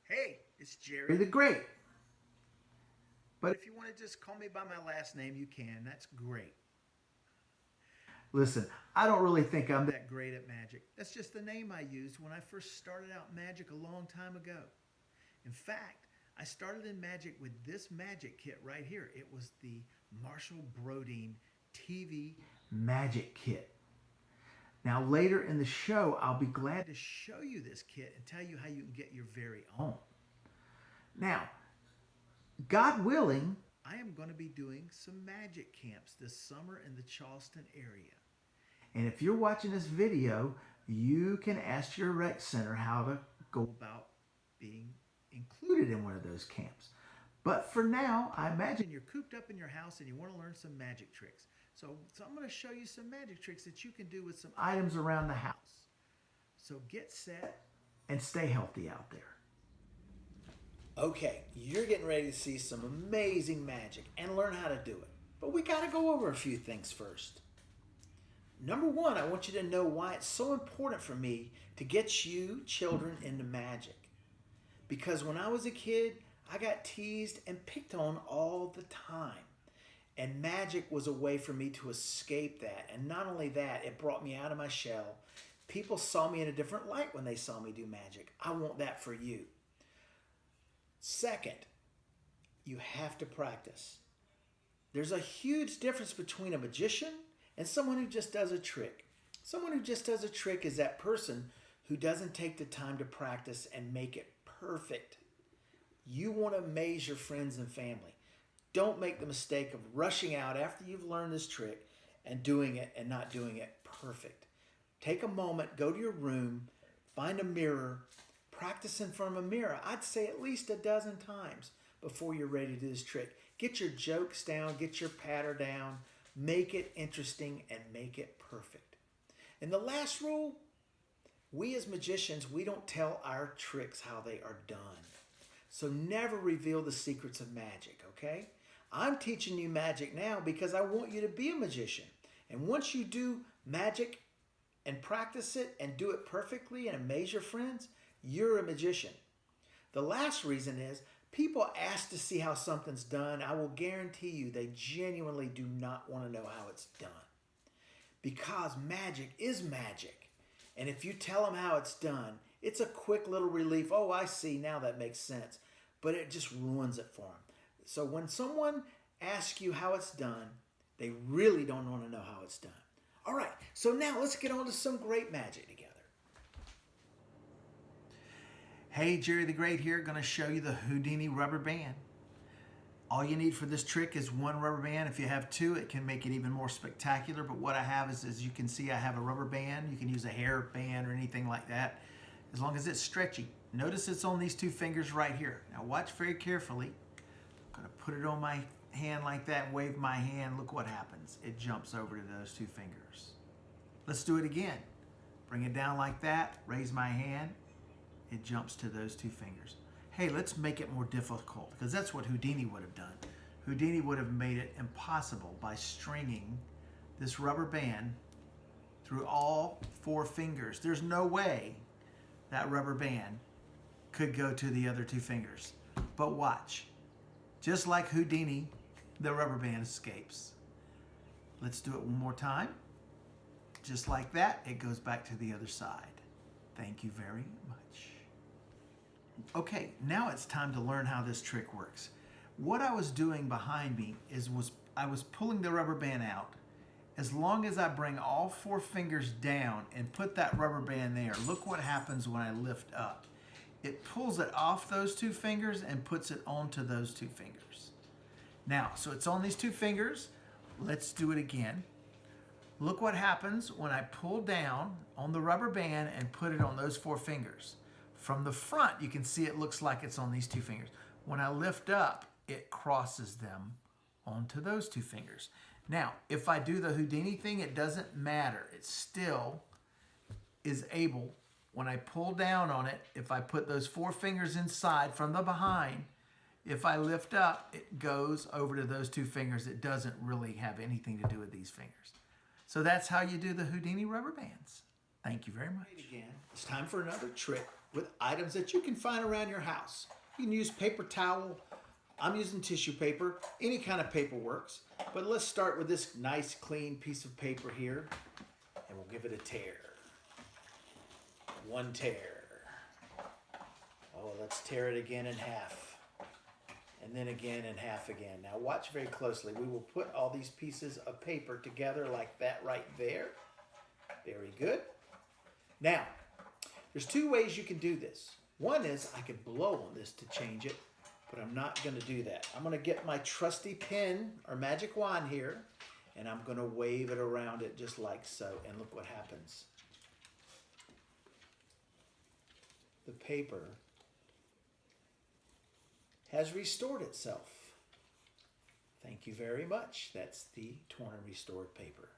Hey, it's Gerry the Great. But if you want to just call me by my last name, you can. That's great. Listen, I don't really think I'm that great at magic. That's just the name I used when I first started out magic a long time ago. In fact, I started in magic with this magic kit right here. It was the Marshall Brodeen TV Magic Kit. Now, later in the show, I'll be glad to show you this kit and tell you how you can get your very own. Now, God willing, I am going to be doing some magic camps this summer in the Charleston area. And if you're watching this video, you can ask your rec center how to go about being included in one of those camps. But for now, I imagine you're cooped up in your house and you want to learn some magic tricks. So I'm going to show you some magic tricks that you can do with some items around the house. So get set and stay healthy out there. Okay, you're getting ready to see some amazing magic and learn how to do it. But we got to go over a few things first. Number one, I want you to know why it's so important for me to get you children into magic. Because when I was a kid, I got teased and picked on all the time. And magic was a way for me to escape that. And not only that, it brought me out of my shell. People saw me in a different light when they saw me do magic. I want that for you. Second, you have to practice. There's a huge difference between a magician and someone who just does a trick. Someone who just does a trick is that person who doesn't take the time to practice and make it perfect. You want to amaze your friends and family. Don't make the mistake of rushing out after you've learned this trick and doing it and not doing it perfect. Take a moment, go to your room, find a mirror, practice in front of a mirror. I'd say at least a dozen times before you're ready to do this trick. Get your jokes down, get your patter down, make it interesting, and make it perfect. And the last rule, we as magicians, we don't tell our tricks how they are done. So never reveal the secrets of magic, okay? I'm teaching you magic now because I want you to be a magician. And once you do magic and practice it and do it perfectly and amaze your friends, you're a magician. The last reason is people ask to see how something's done. I will guarantee you they genuinely do not want to know how it's done. Because magic is magic. And if you tell them how it's done, it's a quick little relief. Oh, I see. Now that makes sense. But it just ruins it for them. So when someone asks you how it's done, they really don't want to know how it's done. All right. So now let's get on to some great magic together. Hey, Gerry the Great here. Going to show you the Houdini rubber band. All you need for this trick is one rubber band. If you have two, it can make it even more spectacular. But what I have is, as you can see, I have a rubber band. You can use a hair band or anything like that, as long as it's stretchy. Notice it's on these two fingers right here. Now watch very carefully. I'm going to put it on my hand like that and wave my hand. Look what happens. It jumps over to those two fingers. Let's do it again. Bring it down like that. Raise my hand. It jumps to those two fingers. Hey, let's make it more difficult, because that's what Houdini would have done. Houdini would have made it impossible by stringing this rubber band through all four fingers. There's no way that rubber band could go to the other two fingers. But watch. Just like Houdini, the rubber band escapes. Let's do it one more time. Just like that, it goes back to the other side. Thank you very much. Okay, now it's time to learn how this trick works. What I was doing behind me I was pulling the rubber band out. As long as I bring all four fingers down and put that rubber band there, look what happens when I lift up. It pulls it off those two fingers and puts it onto those two fingers. Now, so it's on these two fingers. Let's do it again. Look what happens when I pull down on the rubber band and put it on those four fingers. From the front, you can see it looks like it's on these two fingers. When I lift up, it crosses them onto those two fingers. Now, if I do the Houdini thing, it doesn't matter. It still is able, when I pull down on it, if I put those four fingers inside from the behind, if I lift up, it goes over to those two fingers. It doesn't really have anything to do with these fingers. So that's how you do the Houdini rubber bands. Thank you very much. Again, it's time for another trick. with items that you can find around your house. You can use paper towel. I'm using tissue paper. Any kind of paper works. But let's start with this nice clean piece of paper here, and we'll give it a tear. One tear. Oh, let's tear it again in half. And then again in half again. Now watch very closely. We will put all these pieces of paper together like that right there. Very good. Now, there's two ways you can do this. One is I could blow on this to change it, but I'm not going to do that. I'm going to get my trusty pen or magic wand here, and I'm going to wave it around it just like so, and look what happens. The paper has restored itself. Thank you very much. That's the torn and restored paper.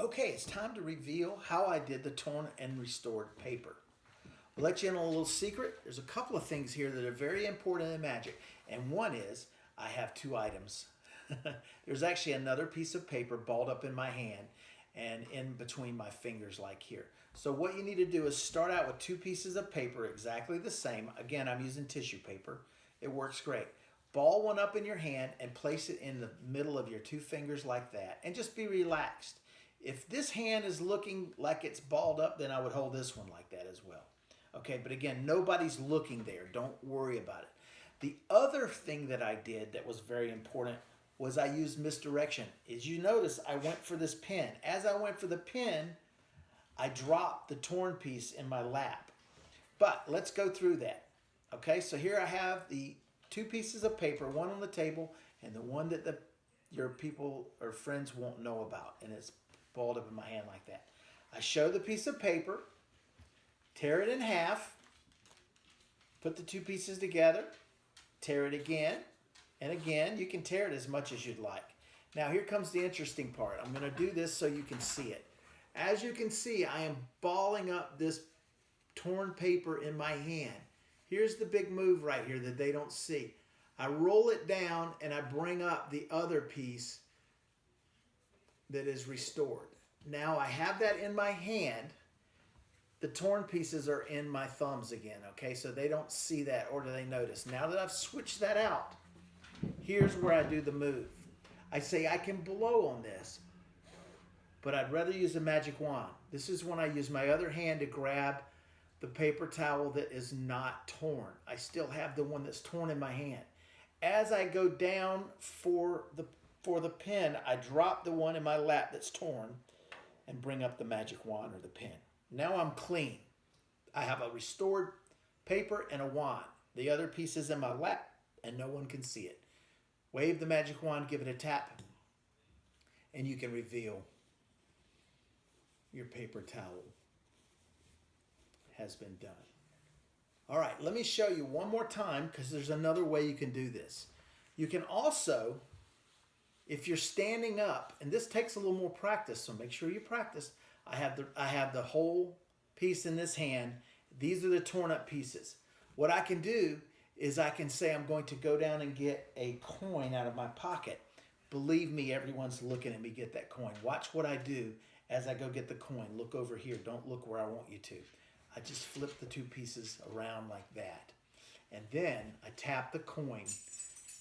Okay, it's time to reveal how I did the torn and restored paper. I'll let you in on a little secret. There's a couple of things here that are very important in magic. And one is, I have two items. There's actually another piece of paper balled up in my hand and in between my fingers like here. So what you need to do is start out with two pieces of paper exactly the same. Again, I'm using tissue paper. It works great. Ball one up in your hand and place it in the middle of your two fingers like that. And just be relaxed. If this hand is looking like it's balled up, then I would hold this one like that as well. Okay, but again, nobody's looking there. Don't worry about it. The other thing that I did that was very important was I used misdirection. As you notice, I went for this pin. As I went for the pin, I dropped the torn piece in my lap. But let's go through that. Okay, so here I have the two pieces of paper, one on the table and the one that your people or friends won't know about, and it's balled up in my hand like that. I show the piece of paper, tear it in half, put the two pieces together, tear it again, and again. You can tear it as much as you'd like. Now here comes the interesting part. I'm going to do this so you can see it. As you can see, I am balling up this torn paper in my hand. Here's the big move right here that they don't see. I roll it down and I bring up the other piece that is restored. Now I have that in my hand. The torn pieces are in my thumbs again, okay? So they don't see that, or do they notice? Now that I've switched that out, here's where I do the move. I say I can blow on this, but I'd rather use a magic wand. This is when I use my other hand to grab the paper towel that is not torn. I still have the one that's torn in my hand. As I go down for the pen, I drop the one in my lap that's torn and bring up the magic wand or the pen. Now I'm clean. I have a restored paper and a wand. The other piece is in my lap and no one can see it. Wave the magic wand, give it a tap, and you can reveal your paper towel has been done. All right, let me show you one more time because there's another way you can do this. You can also, if you're standing up, and this takes a little more practice, so make sure you practice. I have the whole piece in this hand. These are the torn up pieces. What I can do is I can say I'm going to go down and get a coin out of my pocket. Believe me, everyone's looking at me get that coin. Watch what I do as I go get the coin. Look over here. Don't look where I want you to. I just flip the two pieces around like that. And then I tap the coin,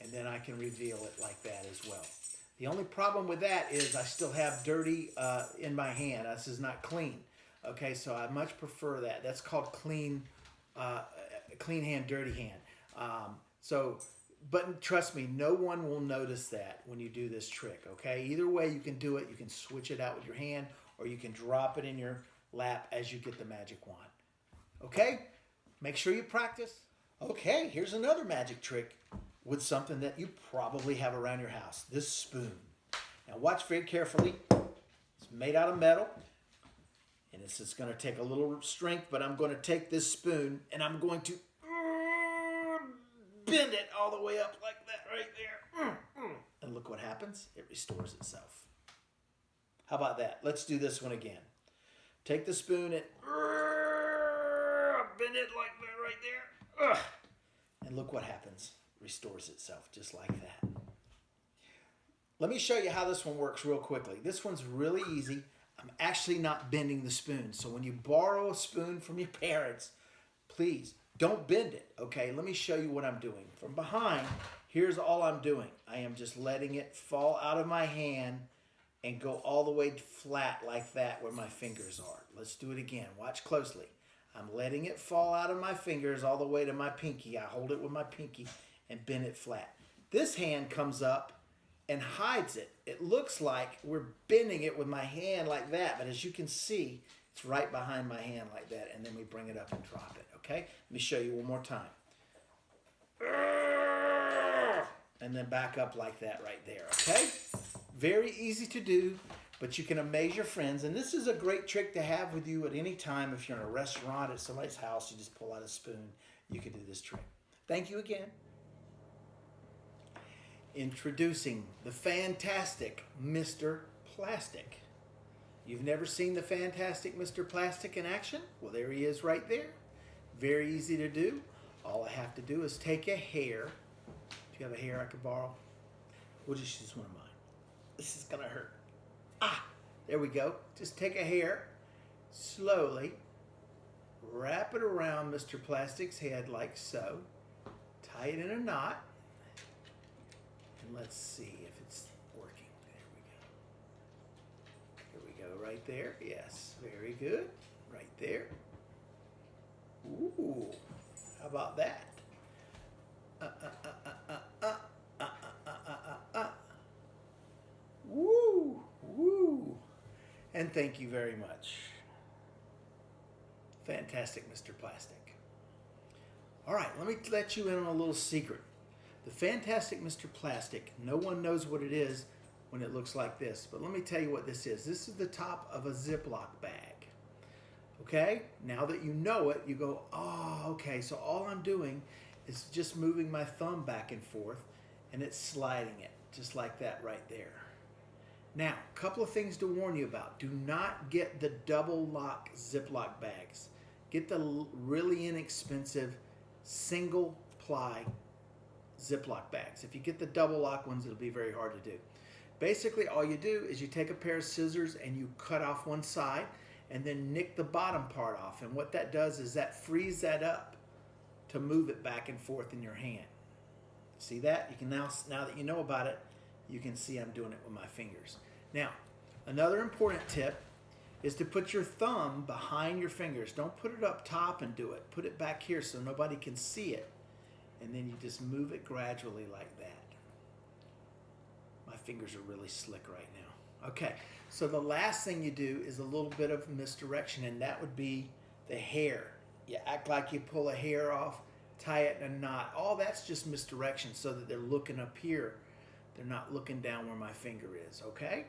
and then I can reveal it like that as well. The only problem with that is I still have dirty in my hand. This is not clean. Okay, so I much prefer that. That's called clean hand, dirty hand. But trust me, no one will notice that when you do this trick, okay? Either way you can do it. You can switch it out with your hand, or you can drop it in your lap as you get the magic wand. Okay? Make sure you practice. Okay, here's another magic trick with something that you probably have around your house, this spoon. Now watch very carefully. It's made out of metal, and it's going to take a little strength, but I'm going to take this spoon, and I'm going to bend it all the way up like that right there. And look what happens. It restores itself. How about that? Let's do this one again. Take the spoon and bend it like that right there. And look what happens. Restores itself just like that. Let me show you how this one works real quickly. This one's really easy. I'm I'm actually not bending the spoon. So when you borrow a spoon from your parents, please don't bend it, okay? Let me show you what I'm doing. From behind, here's all I'm doing. I am just letting it fall out of my hand and go all the way flat like that where my fingers are. Let's do it again. Watch closely. I'm letting it fall out of my fingers all the way to my pinky. I hold it with my pinky and bend it flat. This hand comes up and hides it. It looks like we're bending it with my hand like that, but as you can see, it's right behind my hand like that, and then we bring it up and drop it, okay? Let me show you one more time. And then back up like that right there, okay? Very easy to do, but you can amaze your friends, and this is a great trick to have with you at any time. If you're in a restaurant, at somebody's house, you just pull out a spoon, you can do this trick. Thank you again. Introducing the fantastic Mr. Plastic. You've never seen the fantastic Mr. Plastic in action? Well, there he is right there. Very easy to do. All I have to do is take a hair. Do you have a hair I could borrow? We'll just use one of mine. This is gonna hurt. There we go. Just take a hair, slowly wrap it around Mr. Plastic's head like so. Tie it in a knot. And let's see if it's working. There we go. There we go, right there. Yes, very good. Right there. Ooh, how about that? Woo, woo. And thank you very much. Fantastic, Mr. Plastic. All right, let me let you in on a little secret. The fantastic Mr. Plastic, no one knows what it is when it looks like this, but let me tell you what this is. This is the top of a Ziploc bag. Okay? Now that you know it, you go, oh, okay, so all I'm doing is just moving my thumb back and forth, and it's sliding it, just like that right there. Now, a couple of things to warn you about. Do not get the double lock Ziploc bags. Get the really inexpensive single ply Ziploc bags. If you get the double lock ones, it'll be very hard to do. Basically, all you do is you take a pair of scissors and you cut off one side and then nick the bottom part off. And what that does is that frees that up to move it back and forth in your hand. See that? You can now that you know about it, you can see I'm doing it with my fingers. Now, another important tip is to put your thumb behind your fingers. Don't put it up top and do it. Put it back here so nobody can see it. And then you just move it gradually like that. My fingers are really slick right now. Okay, so the last thing you do is a little bit of misdirection, and that would be the hair. You act like you pull a hair off, tie it in a knot. All that's just misdirection so that they're looking up here. They're not looking down where my finger is, okay?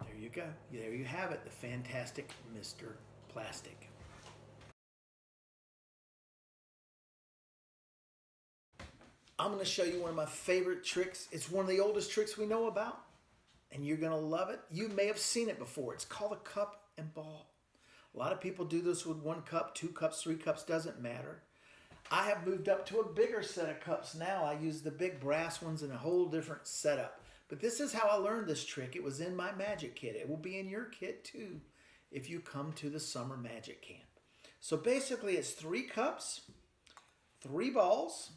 There you go. There you have it, the fantastic Mr. Plastic. I'm going to show you one of my favorite tricks. It's one of the oldest tricks we know about, and you're going to love it. You may have seen it before. It's called a cup and ball. A lot of people do this with 1 cup, 2 cups, 3 cups, doesn't matter. I have moved up to a bigger set of cups now. I use the big brass ones in a whole different setup. But this is how I learned this trick. It was in my magic kit. It will be in your kit too if you come to the summer magic camp. So basically it's 3 cups, 3 balls.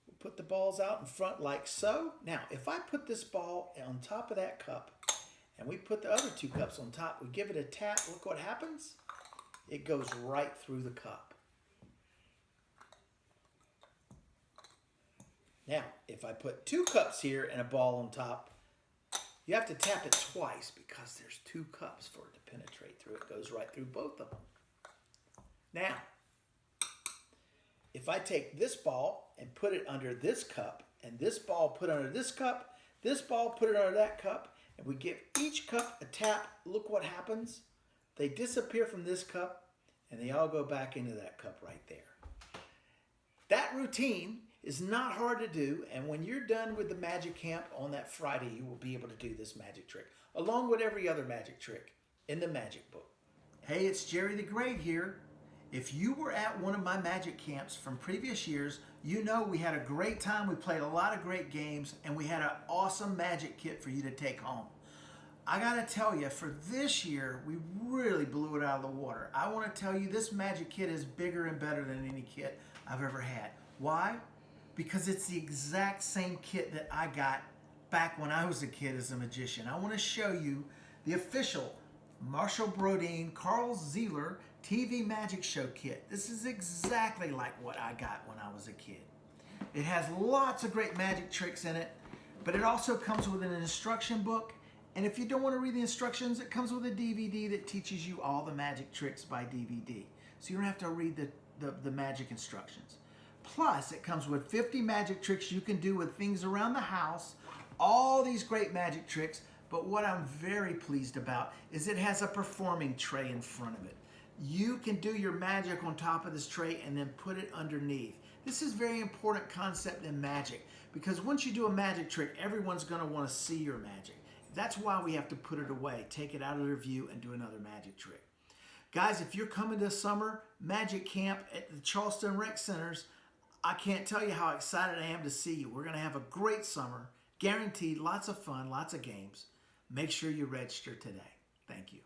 We'll put the balls out in front like so. Now, if I put this ball on top of that cup and we put the other 2 cups on top, we give it a tap, look what happens. It goes right through the cup. Now, if I put 2 cups here and a ball on top, you have to tap it twice because there's 2 cups for it to penetrate through. It goes right through both of them. Now, if I take this ball and put it under this cup, and this ball put under this cup, this ball put it under that cup, and we give each cup a tap, look what happens. They disappear from this cup, and they all go back into that cup right there. That routine is not hard to do, and when you're done with the magic camp on that Friday, you will be able to do this magic trick, along with every other magic trick in the magic book. Hey, it's Gerry the Great here. If you were at one of my magic camps from previous years, you know we had a great time, we played a lot of great games, and we had an awesome magic kit for you to take home. I gotta tell you, for this year, we really blew it out of the water. I want to tell you, this magic kit is bigger and better than any kit I've ever had. Why? Because it's the exact same kit that I got back when I was a kid as a magician. I want to show you the official Marshall Brodeen Carl Zeller TV Magic Show kit. This is exactly like what I got when I was a kid. It has lots of great magic tricks in it, but it also comes with an instruction book. And if you don't want to read the instructions, it comes with a DVD that teaches you all the magic tricks by DVD. So you don't have to read the magic instructions. Plus, it comes with 50 magic tricks you can do with things around the house, all these great magic tricks. But what I'm very pleased about is it has a performing tray in front of it. You can do your magic on top of this tray and then put it underneath. This is a very important concept in magic, because once you do a magic trick, everyone's going to want to see your magic. That's why we have to put it away, take it out of their view, and do another magic trick. Guys, if you're coming to summer magic camp at the Charleston Rec Centers, I can't tell you how excited I am to see you. We're going to have a great summer, guaranteed, lots of fun, lots of games. Make sure you register today. Thank you.